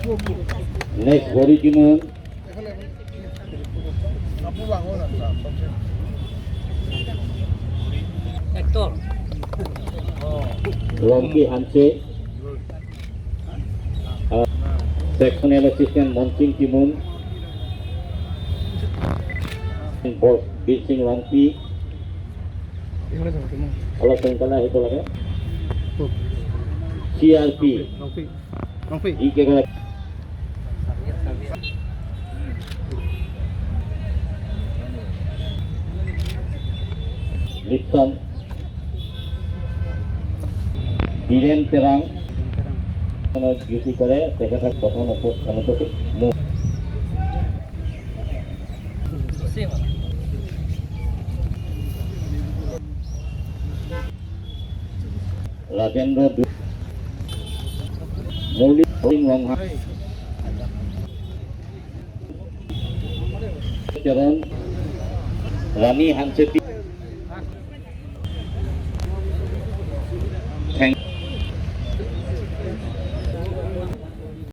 Next, Borikimon, Hector. Ronki Hanse, Sectional Assistant Monsin Kimun, Bilsing Ronki, kalau sengkala itu lagi, CRP, IK kalau Nixon, Biren Terang, kalau duty करे, तेरे प्रथम अनुपस्थित मु Rajendra Muli Wangha Charan Rani Hanseti Thank